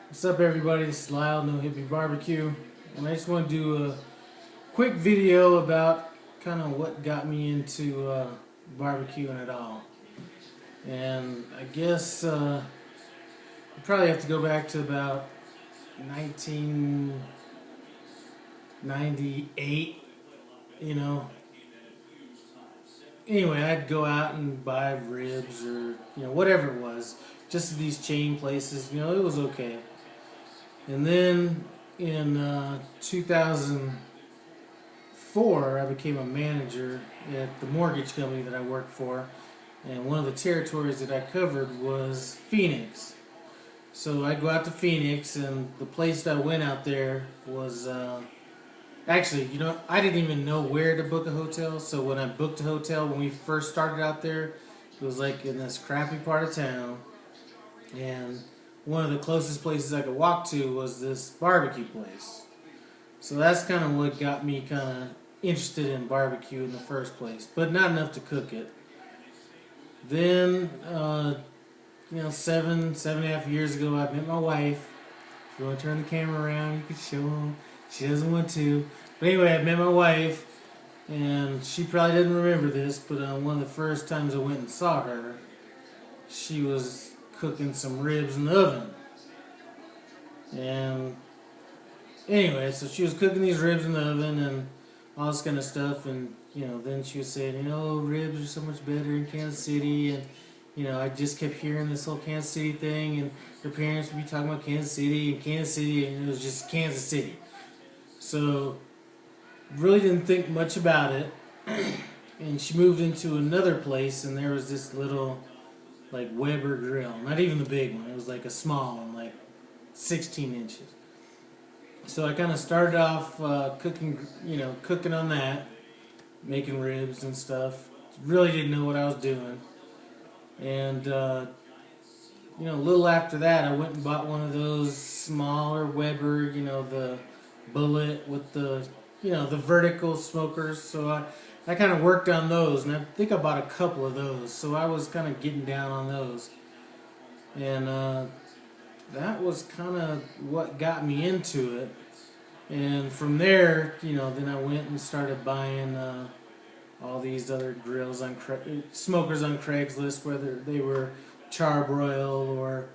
What's up, everybody? This is Lyle, No Hippie Barbecue, and I just want to do a quick video about kind of what got me into barbecuing at all. And I guess I probably have to go back to about 1998, you know. Anyway, I'd go out and buy ribs or, whatever it was, just at these chain places, it was okay. And then in 2004, I became a manager at the mortgage company that I worked for. And one of the territories that I covered was Phoenix. So I'd go out to Phoenix, and the place that I went out there was actually, I didn't even know where to book a hotel. So when I booked a hotel, when we first started out there, it was like in this crappy part of town. And one of the closest places I could walk to was this barbecue place. So that's kind of what got me kind of interested in barbecue in the first place, but not enough to cook it. Then, 7.5 years ago, I met my wife. If you want to turn the camera around, you can show them. She doesn't want to. But anyway, I met my wife, and she probably didn't remember this, but one of the first times I went and saw her, she was cooking some ribs in the oven. And anyway, so she was cooking these ribs in the oven and all this kind of stuff, and then she was saying, ribs are so much better in Kansas City, and I just kept hearing this whole Kansas City thing, and her parents would be talking about Kansas City, and it was just Kansas City. So really didn't think much about it. And she moved into another place, and there was this little like Weber grill, not even the big one. It was like a small one, like 16 inches. So I kind of started off cooking on that, making ribs and stuff. Really didn't know what I was doing. And, a little after that, I went and bought one of those smaller Weber, the bullet with the vertical smokers. So I kind of worked on those, and I think I bought a couple of those. So I was kind of getting down on those. And that was kind of what got me into it. And from there, then I went and started buying all these other grills smokers on Craigslist, whether they were Charbroil or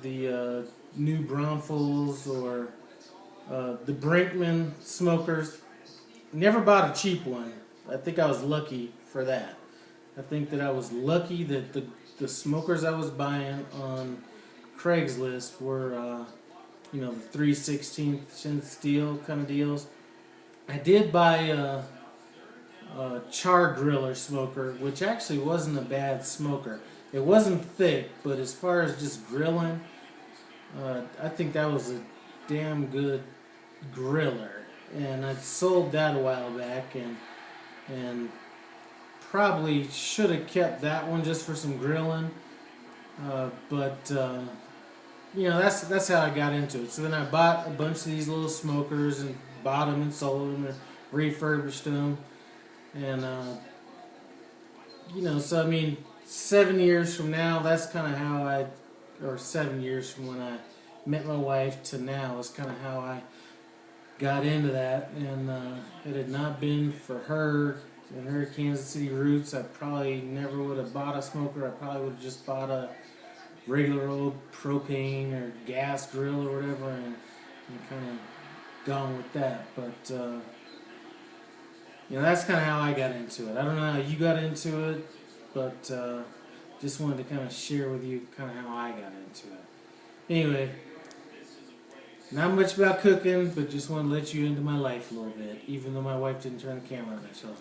the new Braunfels or the Brinkman smokers. Never bought a cheap one. I think I was lucky for that. I think that I was lucky that the smokers I was buying on Craigslist were, the 3/16 steel kind of deals. I did buy a char griller smoker, which actually wasn't a bad smoker. It wasn't thick, but as far as just grilling, I think that was a damn good griller. And I sold that a while back, and probably should have kept that one just for some grilling. But that's how I got into it. So then I bought a bunch of these little smokers and bought them and sold them and refurbished them. And, so I mean, 7 years from now, that's kind of how or 7 years from when I met my wife to now is kind of how I got into that. And it had not been for her and her Kansas City roots, I probably never would have bought a smoker. I probably would have just bought a regular old propane or gas grill or whatever, and kind of gone with that. But that's kind of how I got into it. I don't know how you got into it, but just wanted to kind of share with you kind of how I got into it. Anyway, not much about cooking, but just want to let you into my life a little bit, even though my wife didn't turn the camera on. So